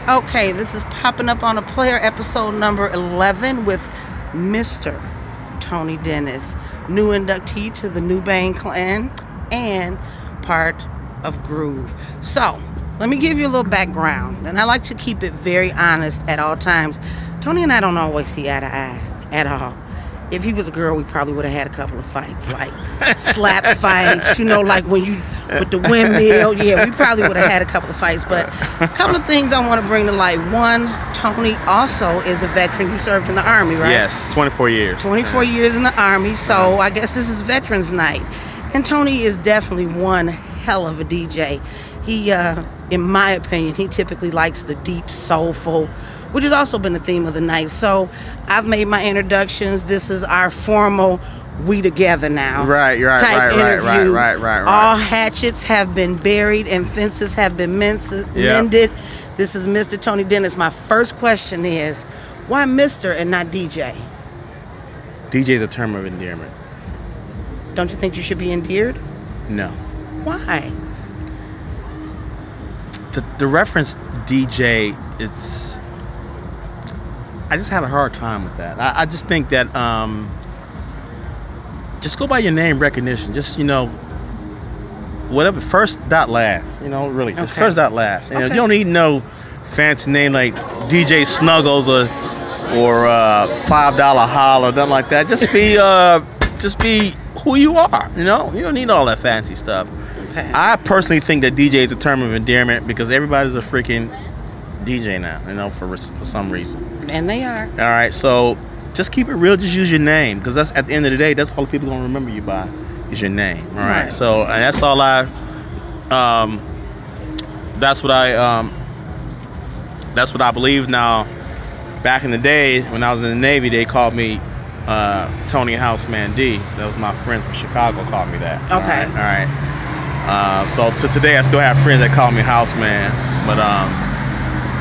Okay, this is Popping Up on a Player, episode number 11 with Mr. Tony Dennis, new inductee to the New Bang clan and part of Groove. So, let me give you a little background, and I like to keep it very honest at all times. Tony and I don't always see eye to eye at all. If he was a girl, we probably would have had a couple of fights, like slap fights, you know, like when you, with the windmill. Yeah, we probably would have had a couple of fights. But a couple of things I want to bring to light. One, Tony also is a veteran. You served in the Army, right? Yes, 24 years. 24 years in the Army, so I guess this is Veterans Night. And Tony is definitely one hell of a DJ. He, in my opinion, he typically likes the deep, soulful, which has also been the theme of the night. So I've made my introductions. This is our formal "we together now" right. All hatchets have been buried and fences have been mended. This is Mr. Tony Dennis. My first question is, why Mr. and not DJ? DJ is a term of endearment. Don't you think you should be endeared? No. Why? The reference DJ, it's... I just have a hard time with that. I just think that just go by your name recognition. Just, you know, whatever, first dot last. You know, really, just first dot last. And you don't need no fancy name like DJ Snuggles or $5 Holler, nothing like that. Just be who you are. You know, you don't need all that fancy stuff. Okay. I personally think that DJ is a term of endearment because everybody's a freaking DJ now, you know, for some reason. And they are. All right, so just keep it real. Just use your name, because that's, at the end of the day, that's all people gonna remember you by is your name. All right. So, and that's all I. That's what I believe now. Back in the day when I was in the Navy, they called me Tony Houseman D. That was my friends from Chicago called me that. Okay. All right. So to today, I still have friends that call me Houseman, but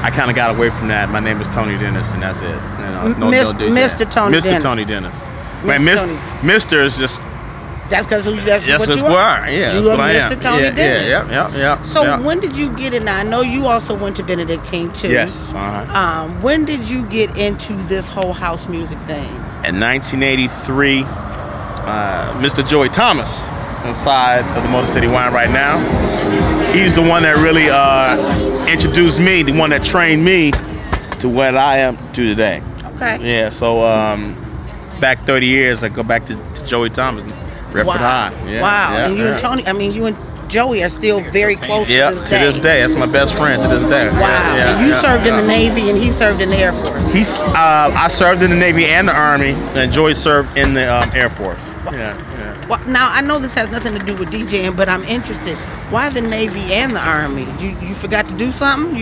I kind of got away from that. My name is Tony Dennis, and that's it. You know, it's no Mr. Tony Dennis. Mr. Tony Dennis. Man, Mr. is just... That's because that's what you are. Yeah, you that's what are I am. Mr. Tony Dennis. Yeah. So when did you get in? I know you also went to Benedictine too. Yes. When did you get into this whole house music thing? In 1983, Mr. Joey Thomas, inside of the Motor City Wine right now, he's the one that really introduced me, the one that trained me to what I am to today. Okay. Yeah, so back 30 years, I go back to Joey Thomas, Redford High. Yeah, wow. Yeah, and you and Tony, I mean, you and Joey are still very close to this day. To this day. That's my best friend to this day. Wow. Yeah, and you served in the Navy and he served in the Air Force. I served in the Navy and the Army, and Joey served in the Air Force. Yeah. Well, now, I know this has nothing to do with DJing, but I'm interested. Why the Navy and the Army? You forgot to do something?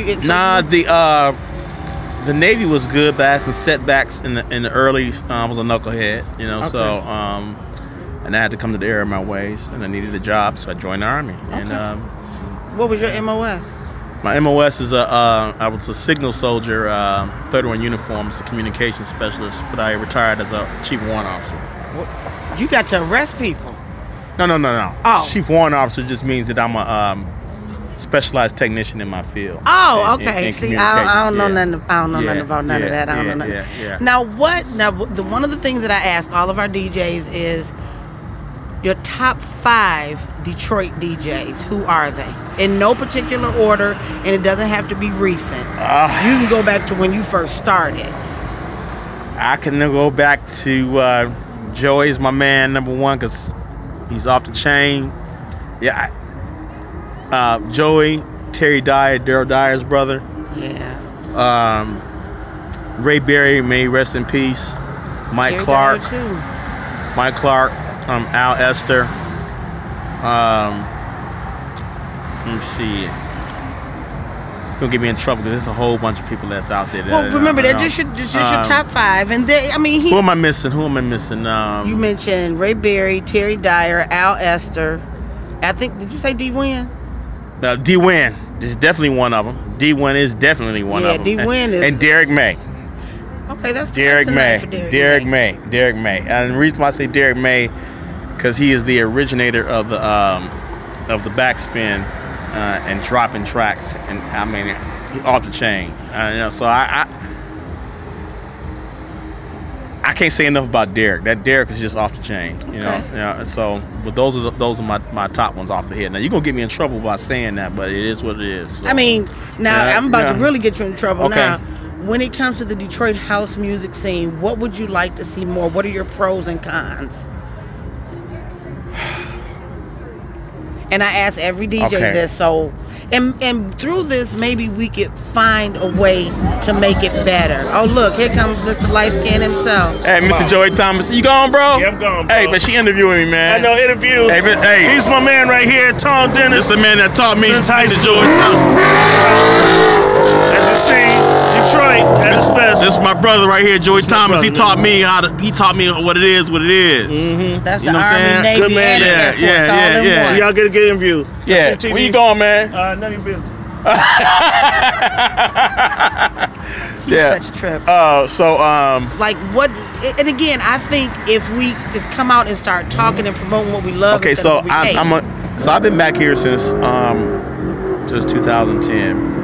The Navy was good, but I had some setbacks in the early. I was a knucklehead, you know. Okay. So and I had to come to the error of my ways, and I needed a job, so I joined the Army. Okay. And what was your MOS? My MOS is I was a signal soldier, 31 uniform, as a communications specialist, but I retired as a chief warrant officer. What? You got to arrest people? No. Oh. Chief warrant officer just means that I'm a specialized technician in my field. Oh, okay. In See, I don't know nothing about none of that. I don't know nothing. Yeah. Now, one of the things that I ask all of our DJs is your top 5 Detroit DJs. Who are they? In no particular order, and it doesn't have to be recent. You can go back to when you first started. I can go back to Joey's my man, number 1, because he's off the chain. Yeah. Joey, Terry Dyer, Daryl Dyer's brother. Yeah. Ray Berry, may he rest in peace. Mike Terry Clark. Dyer too. Mike Clark. Al Esther. Let me see. Don't get me in trouble because there's a whole bunch of people that's out there. Well, remember, they're just your top 5, and they, I mean, who am I missing? You mentioned Ray Berry, Terry Dyer, Al Esther. I think, did you say D. Wynn? D. Wynn is definitely one of them. D. Wynn is definitely one of them. Yeah, D. Wynn is. And Derek May. Okay, that's Derek May. For Derek May. And the reason why I say Derek May, because he is the originator of the backspin and dropping tracks. And I mean, off the chain. So I can't say enough about Derek. That Derek is just off the chain. You know. So, but those are my top ones off the head. Now you're gonna get me in trouble by saying that, but it is what it is. So. I mean, now I'm about to really get you in trouble. Now, when it comes to the Detroit house music scene, what would you like to see more? What are your pros and cons? And I ask every DJ this, so and through this, maybe we could find a way to make it better. Oh, look, here comes Mr. Light Skin himself. Hey, Mr. Joey Thomas, you gone, bro? Yeah, I'm gone, bro. Hey, but she interviewing me, man. I know, interview. Hey, he's my man right here, Tom Dennis. This the man that taught me since high Mr. school. Joey Thomas. As you see, Detroit at its best. This is my brother right here, Joey Thomas. He taught me what it is. Mm-hmm. That's the Army, Navy, good man. and Air Force, all in one. So y'all get a good interview. Yeah. Where you going, man? None of your business. Such a trip. Like what? And again, I think if we just come out and start talking and promoting what we love. Okay, so I've been back here since 2010.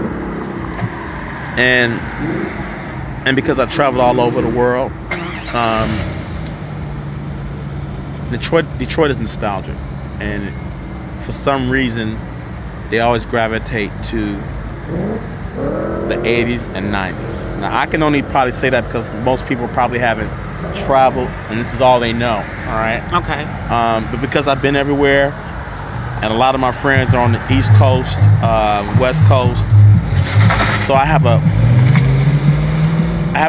And because I traveled all over the world, Detroit is nostalgic, and for some reason they always gravitate to the 80s and 90s. Now I can only probably say that because most people probably haven't traveled and this is all they know. All right. Okay. But because I've been everywhere, and a lot of my friends are on the East Coast, West Coast. So I have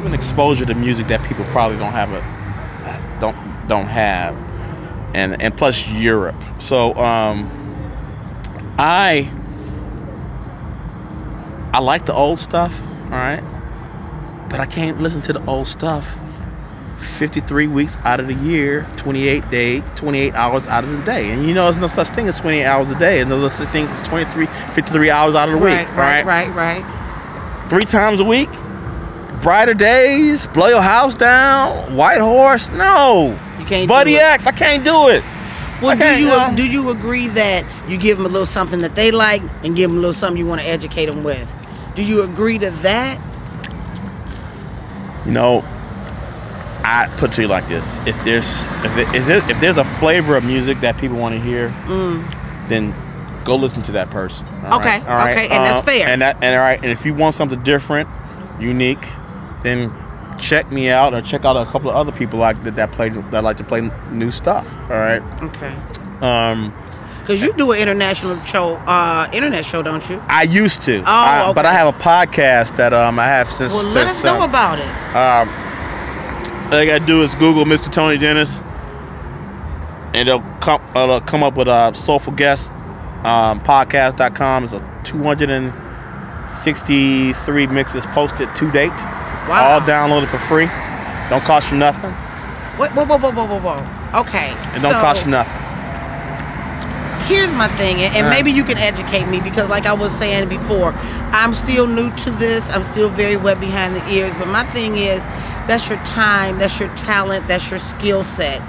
an exposure to music that people probably don't have and plus Europe. So I like the old stuff, all right, but I can't listen to the old stuff 53 weeks out of the year, 28 hours out of the day. And you know, there's no such thing as 28 hours a day, and there's no such thing as 53 hours out of the week. Right. 3 times a week, Brighter Days, Blow Your House Down, White Horse. No, you can't. Buddy X, I can't do it. Well, do you agree that you give them a little something that they like and give them a little something you want to educate them with? Do you agree to that? You know, I put it to you like this: if there's a flavor of music that people want to hear, then go listen to that person. All right? And that's fair. And all right, and if you want something different, unique, then check me out or check out a couple of other people like that like to play new stuff. All right. Okay. Because you do an internet show, don't you? I used to. Okay. But I have a podcast that I have since. Well, let us know about it. All you gotta do is Google Mr. Tony Dennis, and it'll come up with a Soulful Guest. Podcast.com is a 263 mixes posted to date. Wow. All downloaded for free. Don't cost you nothing. Whoa. Okay. It don't cost you nothing. Here's my thing, and maybe you can educate me, because like I was saying before, I'm still new to this. I'm still very wet behind the ears. But my thing is, that's your time, that's your talent, that's your skill set.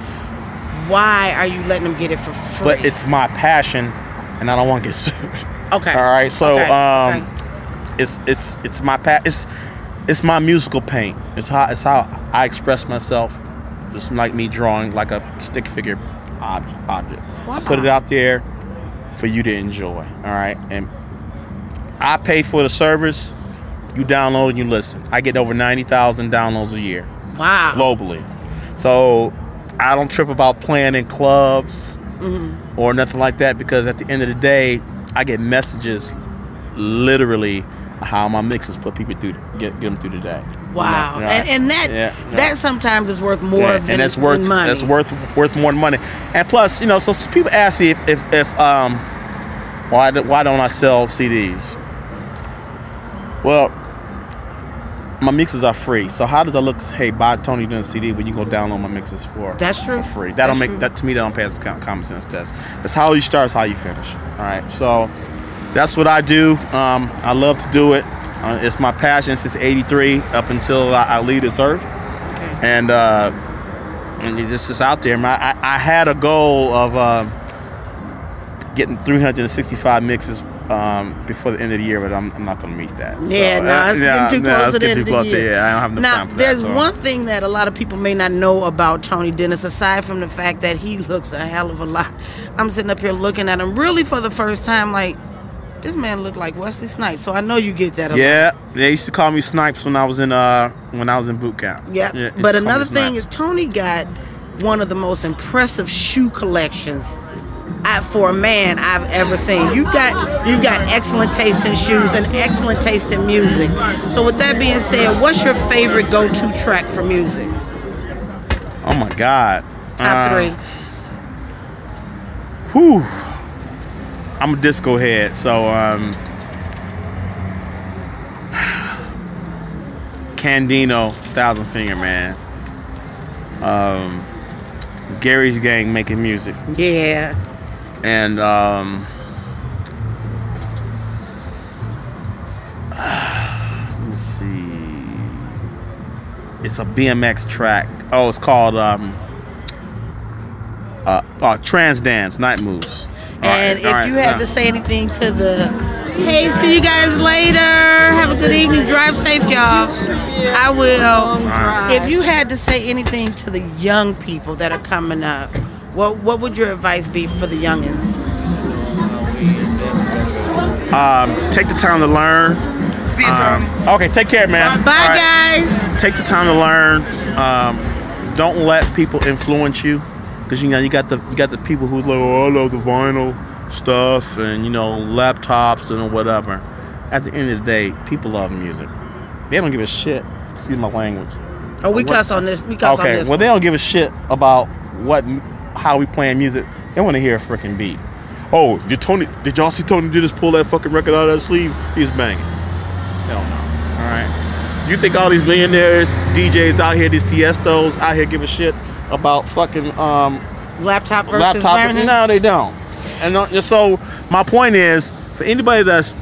Why are you letting them get it for free? But it's my passion, and I don't want to get sued. Okay. All right. So okay. It's my musical paint. It's how I express myself. Just like me drawing like a stick figure object. Wow. I put it out there for you to enjoy. All right. And I pay for the service. You download and you listen. I get over 90,000 downloads a year. Wow. Globally. So I don't trip about playing in clubs or nothing like that, because at the end of the day, I get messages literally how my mixes put people through, get them through the day. Wow. You know, and that sometimes is worth more than money. That's worth more than money. And plus, you know, so people ask me if why don't I sell CDs? Well, my mixes are free. So how does that look? Hey, buy Tony Dennis CD when you go download my mixes for free. That don't make that to me. That don't pass the common sense test. It's how you start, it's how you finish. All right. So that's what I do. I love to do it. It's my passion since '83 up until I leave this earth. Okay. And it's just out there. I had a goal of getting 365 mixes before the end of the year, but I'm not gonna meet that. Yeah, it's getting too close to the end of the year. Yeah, I don't have no time for that. There's one thing that a lot of people may not know about Tony Dennis, aside from the fact that he looks a hell of a lot. I'm sitting up here looking at him really for the first time, like, this man looked like Wesley Snipes. So I know you get that a lot. They used to call me Snipes when I was in boot camp. Yeah, but another thing is Tony got one of the most impressive shoe collections for a man I've ever seen. You've got excellent taste in shoes and excellent taste in music. So with that being said, what's your favorite go-to track for music? Oh my God. Top 3. Whew. I'm a disco head, so Candino, Thousand Finger Man. Gary's Gang, Making Music. Yeah. And let me see. It's a BMX track. Oh, it's called Trans Dance, Night Moves. And if you had to say anything to the, hey, see you guys later, have a good evening, drive safe, y'all. I will. If you had to say anything to the young people that are coming up, what would your advice be for the youngins? Take the time to learn. See you, Tommy. Okay, take care, man. Bye, guys. Take the time to learn. Don't let people influence you, because you got the people who's like, oh, I love the vinyl stuff and laptops and whatever. At the end of the day, people love music. They don't give a shit. Excuse my language. Oh, we cuss on this. We cuss on this. Okay, well, they don't give a shit about how we playing music. They want to hear a freaking beat. Oh, did y'all see Tony just pull that fucking record out of that sleeve? He's banging. They don't know. All right. You think all these millionaires, DJs out here, these Tiestos out here give a shit about fucking laptop versus learning? No, they don't. And so my point is, for anybody that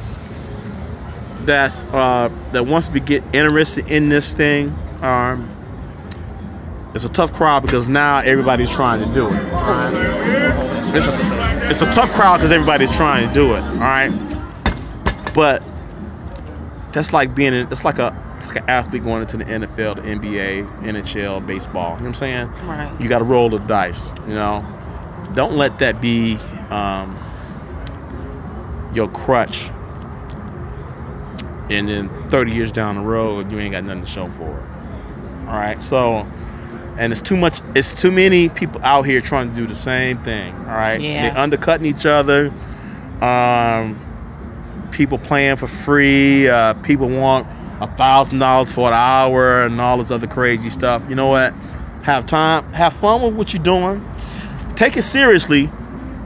wants to get interested in this thing, it's a tough crowd because now everybody's trying to do it. All right? It's a tough crowd because everybody's trying to do it. All right, but that's like it's like an athlete going into the NFL, the NBA, NHL, baseball. You know what I'm saying? Right. You got to roll the dice. Don't let that be your crutch. And then 30 years down the road, you ain't got nothing to show for it. All right, so. And it's too many people out here trying to do the same thing. All right, yeah. They're undercutting each other. People playing for free. People want $1,000 for an hour and all this other crazy stuff. You know what? Have fun with what you're doing. Take it seriously,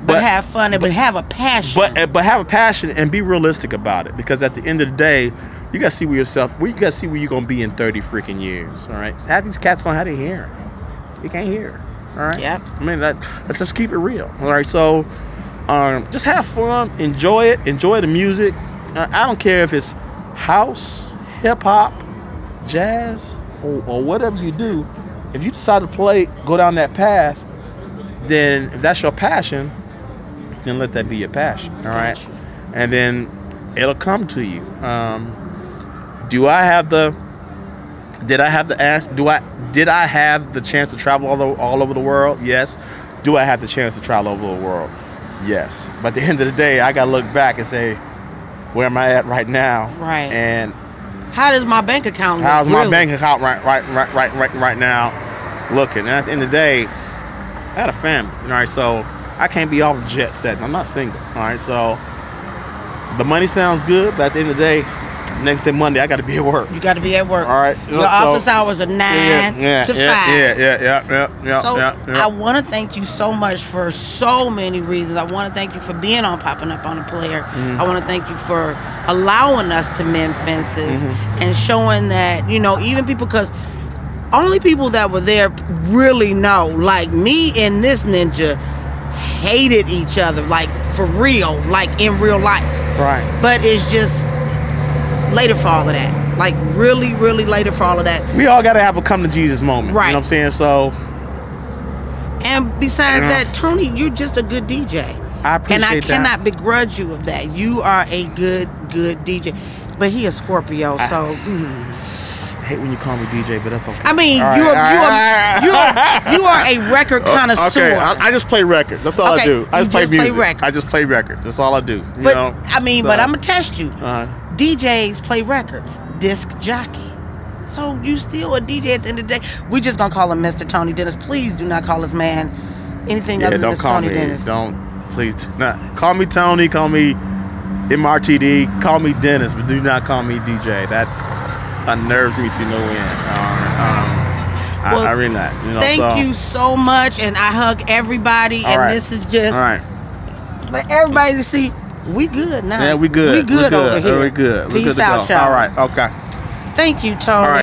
but have fun. But have a passion. But have a passion and be realistic about it. Because at the end of the day, you gotta see where you're gonna be in 30 freaking years. All right, half these cats don't know how to hear. You can't hear. All right. Yep. I mean, let's just keep it real. All right. So, just have fun, enjoy it, enjoy the music. I don't care if it's house, hip hop, jazz, or whatever you do. If you decide to go down that path, then if that's your passion, then let that be your passion. All right. And then it'll come to you. Did I have the chance to travel all over the world? Yes. Do I have the chance to travel over the world? Yes. But at the end of the day, I gotta look back and say, where am I at right now? Right. And how does my bank account look? How's my bank account right now looking? And at the end of the day, I had a family. All right, so I can't be off the jet set. I'm not single. All right, so the money sounds good, but at the end of the day, next day Monday, I got to be at work. You got to be at work. All right. Your office hours are 9 to 5. Yeah. So I want to thank you so much for so many reasons. I want to thank you for being on Popping Up on a Player. I want to thank you for allowing us to mend fences and showing that, even people, because only people that were there really know. Like me and this ninja hated each other, like for real, like in real life. Right. But it's just later for all of that. Like really, really later for all of that. We all got to have a come to Jesus moment. Right. You know what I'm saying? So. And besides that, Tony, you're just a good DJ. I appreciate that. And I cannot begrudge you of that. You are a good DJ. But he a Scorpio, so. I hate when you call me DJ, but that's okay. I mean, you are a record connoisseur. Okay, I just play records. That's all I do. I just play music. I just play records. That's all I do. But I mean, but I'm gonna test you. Uh-huh. DJs play records. Disc jockey. So you still a DJ at the end of the day. We just gonna call him Mr. Tony Dennis. Please do not call this man anything other than Mr. Tony Dennis. Please do not call me Tony. Call me MRTD. Call me Dennis, but do not call me DJ. That unnerves me to no end. I really not. Thank you so much, and I hug everybody. And this is just for everybody to see. We good now. Yeah, we good. We good over here. We good. Peace out, y'all. All right. Okay. Thank you, Tony. All right.